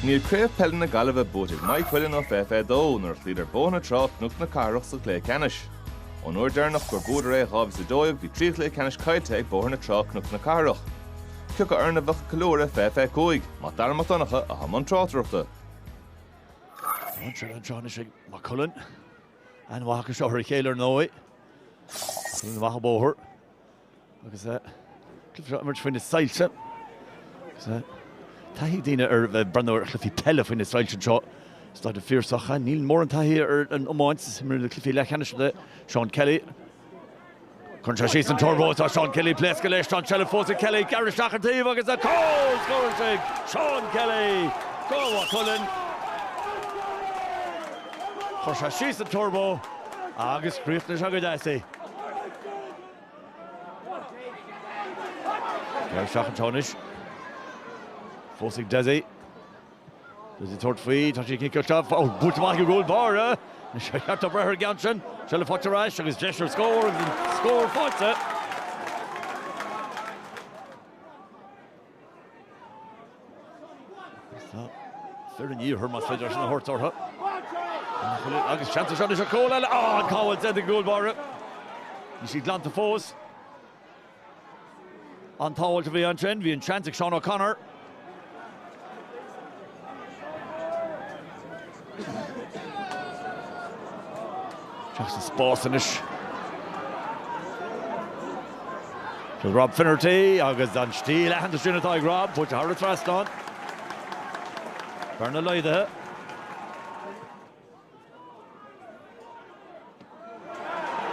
Níl craobh Peile na Gaillimhe bótaigh Maigh Cuilinn ó dó nuair líotar bóna Trá Cnoc sa clé Ceannais. An uair dearnach gur búdar é hábhas a dóibh bhí trí clé Ceannais caite ag Bóthar na Trá Knocknacara. Ceach a arna bheith calóra cúig, má darmatanacha a hamon trátarachta. An Trá is Moycullen an bhacha seo ar chéilear nói. An bhacha Bóthar. Agus mar faoin is Salthill. Taithí daoine ar brandúir chluifi Peile faoin is Salthill seo. Stáid a fíorsacha, níl mór an taithí ar an ómáint mar na cluifi le Ceannais le Seán Kelly. Contra síos an turbo tá Seán Kelly plesca leis Seán Kelly fósa Kelly gar seachantíh agus a cól scóir Seán Kelly. Go Moycullen. Contra síos an turbo agus críochna se go deasa. Gar seachantáis. Fósaigh Desi. Desi tuairt faoi, tá sí cinnte ó bút amach go gúil bar na sé cheart a brethir gansin, se le fáte ráis agus deisir scór agus scór fáte. Fear an íor mas féidir sin na hurtartha. Agus seanta seán is a cóil eile an cáil de gúil bar. Ní sí glanta fós. An táhailte bhí an sin, bhí an seantaigh Seán O'Connor. Just a spásanis. Rob Finnerty agus an stíl a hantas sin atá Rob, put a hard trasán. Barna leide.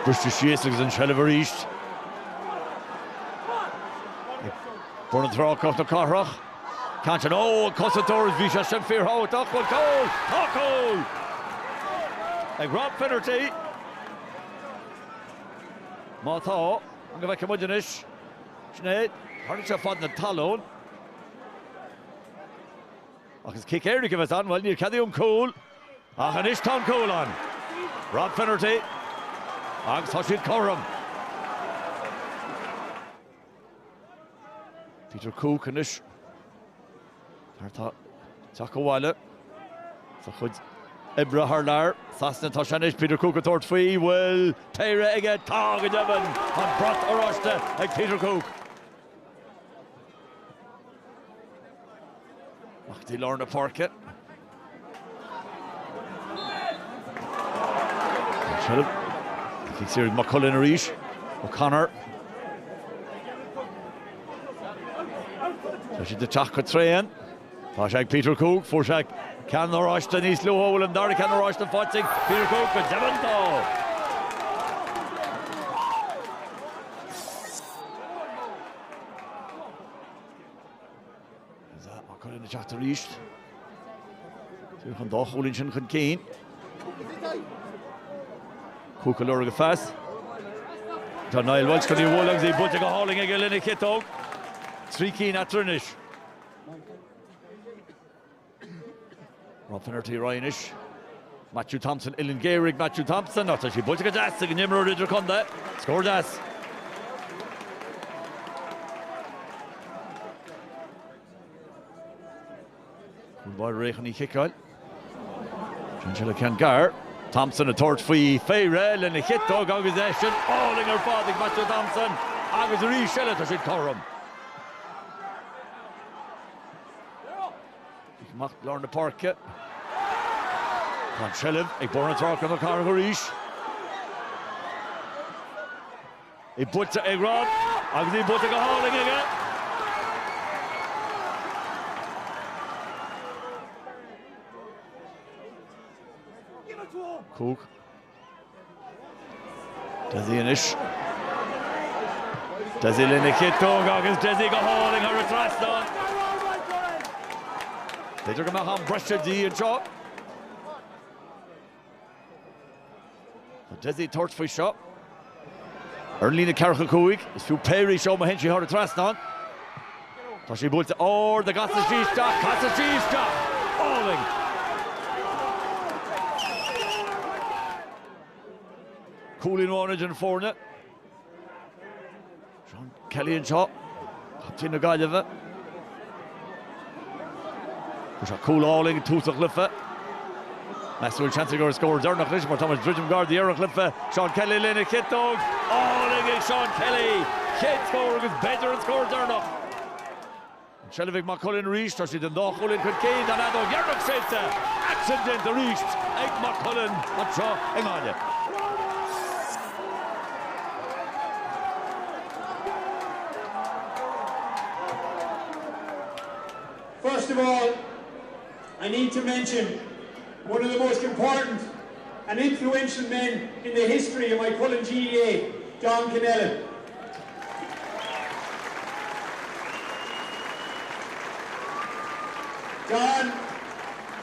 Briste síos agus an Shelliver East. Born an Trá Cnoc Cathrach. Can't an Cossadores bhí sé sin fíorthó dachfuil cól. Tá cól. Ag Rob Finnerty. Má tá, an go bheith cumaidinis. Snéad, tharna sé fad na talón. Agus cic éir go bheith an, bhfuil níor cadaíon cúil. Ach an is tá cúil an. Rob Finnerty. Agus tá siad chorm. Peter Cook an is. Tá go bhile. Tá chud Ibra Harlar, Sasna Toshanis, Peter Cook a tort free, will Peile again, Tag and Devon, and Brot Orosta, like Peter Cook. Machty Lorna Parkett. Shellum. Kicks here Moycullen Arish, O'Connor. So she's the Chaka Train. Fashag Peter Cook, Forshag. Can Royston East Low Hole and Darry can Royston fighting Peter Cook with Devon though. Is that Moycullen the Chapter East? Two can doch Ulinchin can Keen. Cook a Lurga fast. Don Niall Welch can you Wollings the Buttiga hauling a Gaillimhe Kitto. 3 Keen at Trinish. Rob Finnerty Ryanish. Matthew Thompson, Ilin Gehrig, Matthew Thompson. Not that she put a das again. Nimmer did come there. Score das. Good ball, Reichan Kickal. Angela Cangar. Thompson a torch free. Fairel and a hit dog organization. Alling her father, Matthew Thompson. Agus re-shell it as it Corum. Macht Lorna Parkett. Con Shelliv, ag born an Trá Cnoc Cathrach Arish. He puts it ag Rob, agus he puts it go hauling again. Cook. Desi inish. Desi Linna Kitto, agus Desi go hauling her a traston. They took him out on Brescia D and shot. Desi torch for shot. Erlina Carachacouig is through Perry show Mahenshi hard to trust on. Tashi Bulta or the Gasa Shista, Gasa Shista, falling. Cooling Orange and Fornet. Sean Kelly and shot. Tina Gaillimhe. There's a cool all-in Túsach Cliffe. Maxwell chance to go score Dernoch Cliffe, but Thomas Bridgem guard the Eire Cliffe. Sean Kelly Lynn Kit Dog. All-in Sean Kelly. Kit score with better and score Dernoch. Shelvig Moycullen reached, or she did not Cullen could gain and Adog Dernoch says accident reached. Eight Moycullen on Trá Cnoc. First of all, I need to mention one of the most important and influential men in the history of Moycullen GAA, Don Canel.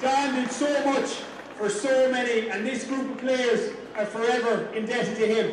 Don did so much for so many, and this group of players are forever indebted to him.